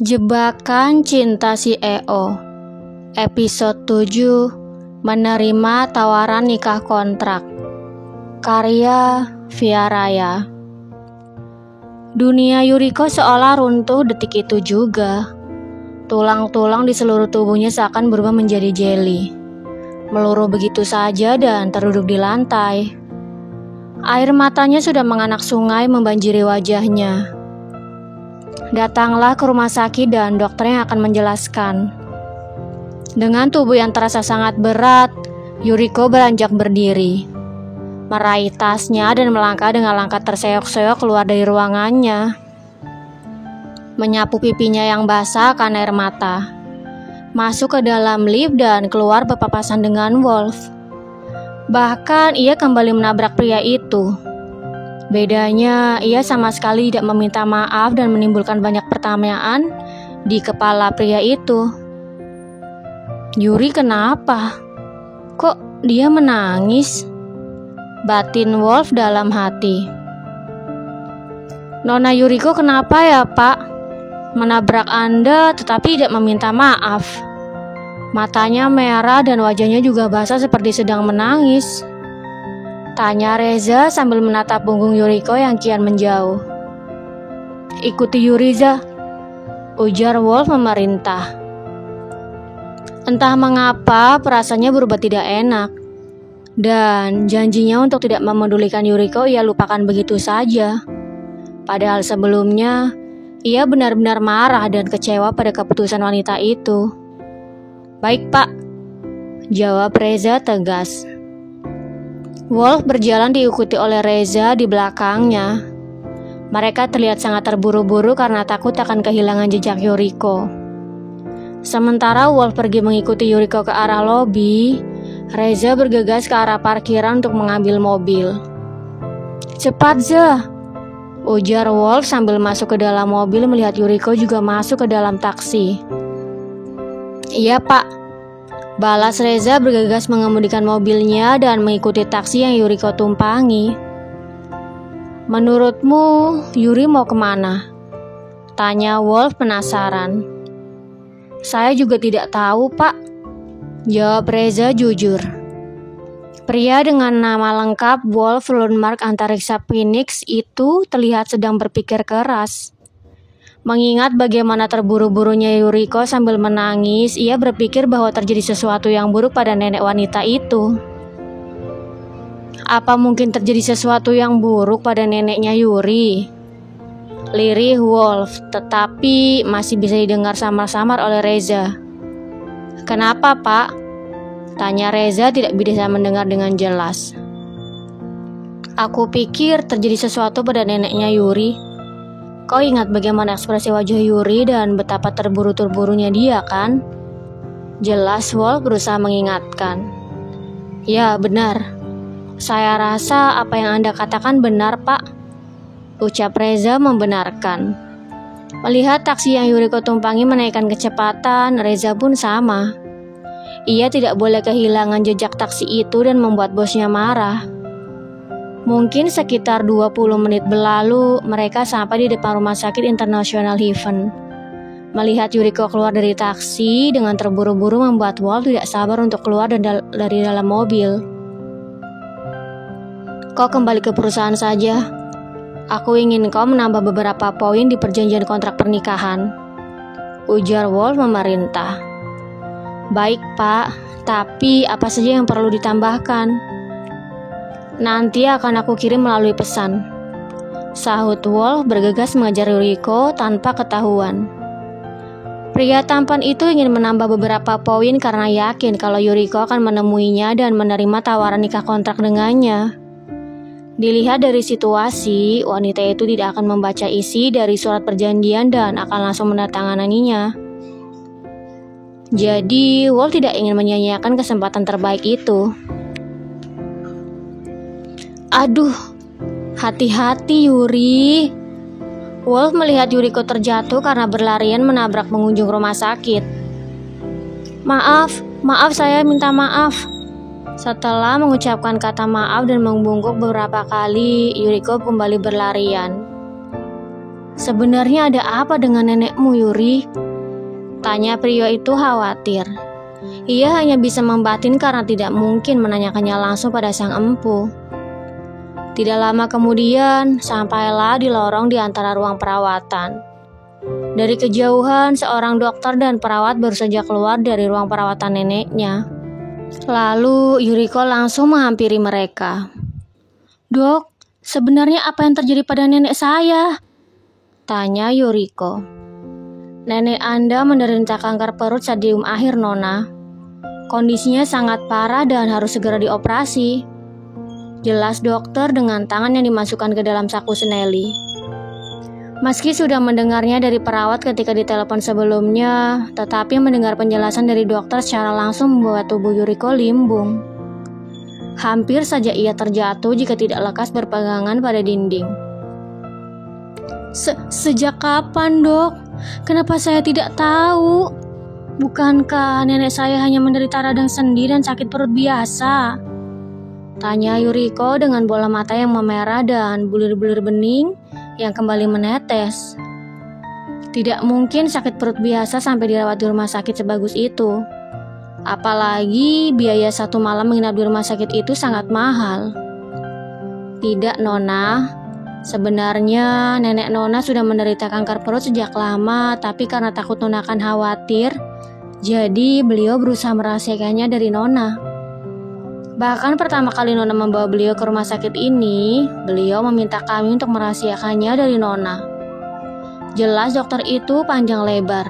Jebakan Cinta si EO. Episode 7. Menerima tawaran nikah kontrak. Karya Via Raya. Dunia Yuriko seolah runtuh detik itu juga. Tulang-tulang di seluruh tubuhnya seakan berubah menjadi jeli, meluruh begitu saja dan terduduk di lantai. Air matanya sudah menganak sungai membanjiri wajahnya. Datanglah ke rumah sakit dan dokter yang akan menjelaskan. Dengan tubuh yang terasa sangat berat, Yuriko beranjak berdiri, meraih tasnya dan melangkah dengan langkah terseok-seok keluar dari ruangannya. Menyapu pipinya yang basah karena air mata, masuk ke dalam lift dan keluar berpapasan dengan Wolf. Bahkan ia kembali menabrak pria itu. Bedanya, ia sama sekali tidak meminta maaf dan menimbulkan banyak pertanyaan di kepala pria itu. Yuri kenapa? Kok dia menangis? Batin Wolf dalam hati. Nona Yuriko kenapa ya Pak? Menabrak Anda tetapi tidak meminta maaf. Matanya merah dan wajahnya juga basah seperti sedang menangis. Tanya Reza sambil menatap punggung Yuriko yang kian menjauh. Ikuti Yuriza, ujar Wolf memerintah. Entah mengapa perasaannya berubah tidak enak. Dan janjinya untuk tidak memedulikan Yuriko ia lupakan begitu saja. Padahal sebelumnya ia benar-benar marah dan kecewa pada keputusan wanita itu. Baik Pak, jawab Reza tegas. Wolf berjalan diikuti oleh Reza di belakangnya. Mereka terlihat sangat terburu-buru karena takut akan kehilangan jejak Yuriko. Sementara Wolf pergi mengikuti Yuriko ke arah lobi, Reza bergegas ke arah parkiran untuk mengambil mobil. Cepat Zah, ujar Wolf sambil masuk ke dalam mobil melihat Yuriko juga masuk ke dalam taksi. Iya Pak, balas Reza bergegas mengemudikan mobilnya dan mengikuti taksi yang Yuriko tumpangi. Menurutmu Yuri mau kemana? Tanya Wolf penasaran. Saya juga tidak tahu Pak, jawab Reza jujur. Pria dengan nama lengkap Wolf Lundmark Antariksa Phoenix itu terlihat sedang berpikir keras. Mengingat bagaimana terburu-burunya Yuriko sambil menangis, ia berpikir bahwa terjadi sesuatu yang buruk pada nenek wanita itu. Apa mungkin terjadi sesuatu yang buruk pada neneknya Yuri? Lirih Wolf, tetapi masih bisa didengar samar-samar oleh Reza. Kenapa Pak? Tanya Reza tidak bisa mendengar dengan jelas. Aku pikir terjadi sesuatu pada neneknya Yuri. Kau ingat bagaimana ekspresi wajah Yuri dan betapa terburu-burunya dia kan? Jelas Wolf berusaha mengingatkan. Ya benar. Saya rasa apa yang Anda katakan benar Pak, ucap Reza membenarkan. Melihat taksi yang Yuriko tumpangi menaikkan kecepatan, Reza pun sama. Ia tidak boleh kehilangan jejak taksi itu dan membuat bosnya marah. Mungkin sekitar 20 menit berlalu, mereka sampai di depan Rumah Sakit International Heaven. Melihat Yuriko keluar dari taksi dengan terburu-buru membuat Wolf tidak sabar untuk keluar dari dalam mobil. Kau kembali ke perusahaan saja. Aku ingin kau menambah beberapa poin di perjanjian kontrak pernikahan, ujar Wolf memerintah. Baik Pak, tapi apa saja yang perlu ditambahkan? Nanti akan aku kirim melalui pesan, sahut Wolf bergegas mengejar Yuriko tanpa ketahuan. Pria tampan itu ingin menambah beberapa poin karena yakin kalau Yuriko akan menemuinya dan menerima tawaran nikah kontrak dengannya. Dilihat dari situasi, wanita itu tidak akan membaca isi dari surat perjanjian dan akan langsung menandatanganinya. Jadi, Wolf tidak ingin menyia-nyiakan kesempatan terbaik itu. Aduh, hati-hati Yuri. Wolf melihat Yuriko terjatuh karena berlarian menabrak pengunjung rumah sakit. Maaf saya minta maaf. Setelah mengucapkan kata maaf dan membungkuk beberapa kali, Yuriko kembali berlarian. Sebenarnya ada apa dengan nenekmu, Yuri? Tanya pria itu khawatir. Ia hanya bisa membatin karena tidak mungkin menanyakannya langsung pada sang empu. Tidak lama kemudian, sampailah di lorong di antara ruang perawatan. Dari kejauhan, seorang dokter dan perawat baru saja keluar dari ruang perawatan neneknya. Lalu Yuriko langsung menghampiri mereka. "Dok, sebenarnya apa yang terjadi pada nenek saya?" tanya Yuriko. "Nenek Anda menderita kanker perut stadium akhir, Nona. Kondisinya sangat parah dan harus segera dioperasi," jelas dokter dengan tangan yang dimasukkan ke dalam saku seneli. Meski sudah mendengarnya dari perawat ketika ditelepon sebelumnya, tetapi mendengar penjelasan dari dokter secara langsung membuat tubuh Yuriko limbung. Hampir saja ia terjatuh jika tidak lekas berpegangan pada dinding. Sejak kapan, Dok? Kenapa saya tidak tahu? Bukankah nenek saya hanya menderita radang sendi dan sakit perut biasa? Tanya Yuriko dengan bola mata yang memerah dan bulir-bulir bening yang kembali menetes. Tidak mungkin sakit perut biasa sampai dirawat di rumah sakit sebagus itu. Apalagi biaya 1 malam menginap di rumah sakit itu sangat mahal. Tidak, Nona. Sebenarnya nenek Nona sudah menderita kanker perut sejak lama, tapi karena takut Nona akan khawatir, jadi beliau berusaha merahasiakannya dari Nona. Bahkan pertama kali Nona membawa beliau ke rumah sakit ini, beliau meminta kami untuk merahasiakannya dari Nona. Jelas dokter itu panjang lebar.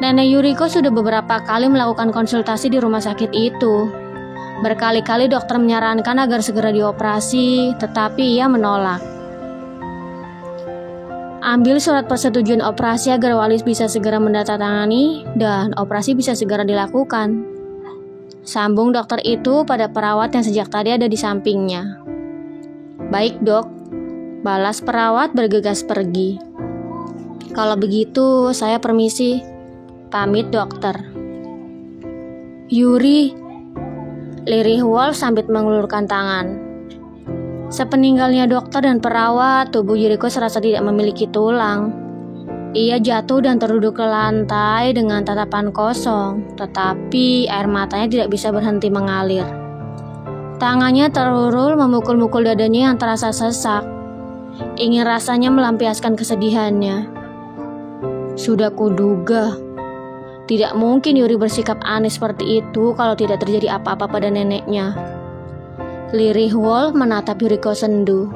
Nenek Yuriko sudah beberapa kali melakukan konsultasi di rumah sakit itu. Berkali-kali dokter menyarankan agar segera dioperasi, tetapi ia menolak. Ambil surat persetujuan operasi agar Walis bisa segera mendatangani dan operasi bisa segera dilakukan. Sambung dokter itu pada perawat yang sejak tadi ada di sampingnya. Baik, Dok, balas perawat bergegas pergi. Kalau begitu, saya permisi. Pamit, dokter. Yuri, lirih Wolf sambil mengulurkan tangan. Sepeninggalnya dokter dan perawat, tubuh Yuriko serasa tidak memiliki tulang. Ia jatuh dan terduduk ke lantai dengan tatapan kosong, tetapi air matanya tidak bisa berhenti mengalir. Tangannya terulur memukul-mukul dadanya yang terasa sesak. Ingin rasanya melampiaskan kesedihannya. Sudah kuduga. Tidak mungkin Yuri bersikap aneh seperti itu kalau tidak terjadi apa-apa pada neneknya. Lirih Wolf menatap Yuriko sendu.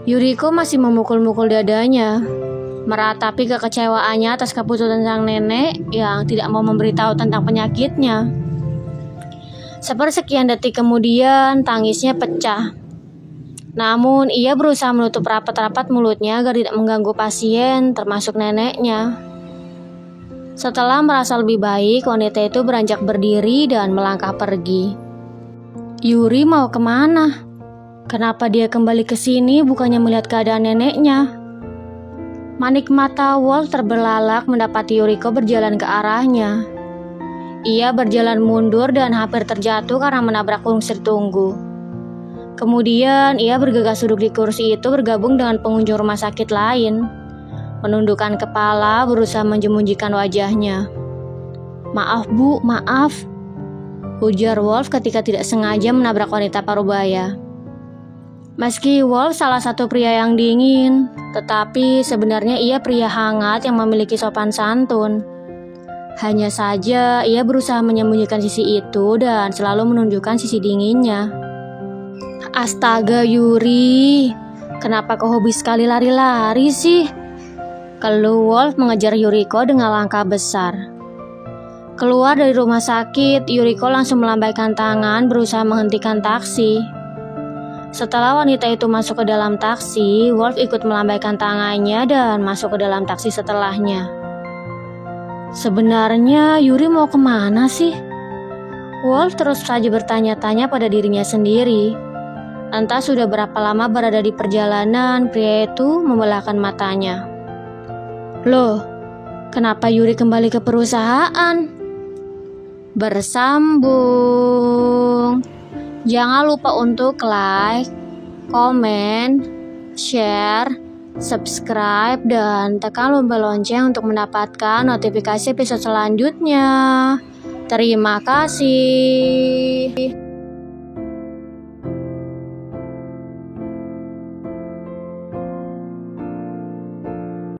Yuriko masih memukul-mukul dadanya, meratapi kekecewaannya atas keputusan sang nenek yang tidak mau memberitahu tentang penyakitnya. Sepersekian detik kemudian, tangisnya pecah. Namun, ia berusaha menutup rapat-rapat mulutnya agar tidak mengganggu pasien, termasuk neneknya. Setelah merasa lebih baik, wanita itu beranjak berdiri dan melangkah pergi. Yuri mau kemana? Kenapa dia kembali ke sini bukannya melihat keadaan neneknya? Manik mata Wolf terbelalak mendapati Yuriko berjalan ke arahnya. Ia berjalan mundur dan hampir terjatuh karena menabrak kursi tunggu. Kemudian ia bergegas duduk di kursi itu bergabung dengan pengunjung rumah sakit lain. Menundukkan kepala berusaha menjemunyikan wajahnya. Maaf Bu, maaf, ujar Wolf ketika tidak sengaja menabrak wanita parubaya. Meski Wolf salah satu pria yang dingin, tetapi sebenarnya ia pria hangat yang memiliki sopan santun. Hanya saja ia berusaha menyembunyikan sisi itu dan selalu menunjukkan sisi dinginnya. Astaga Yuri, kenapa kau hobi sekali lari-lari sih? Keluh Wolf mengejar Yuriko dengan langkah besar. Keluar dari rumah sakit, Yuriko langsung melambaikan tangan berusaha menghentikan taksi. Setelah wanita itu masuk ke dalam taksi, Wolf ikut melambaikan tangannya dan masuk ke dalam taksi setelahnya. Sebenarnya Yuri mau kemana sih? Wolf terus saja bertanya-tanya pada dirinya sendiri. Entah sudah berapa lama berada di perjalanan, pria itu membelahkan matanya. Loh, kenapa Yuri kembali ke perusahaan? Bersambung. Jangan lupa untuk like, komen, share, subscribe, dan tekan tombol lonceng untuk mendapatkan notifikasi episode selanjutnya. Terima kasih.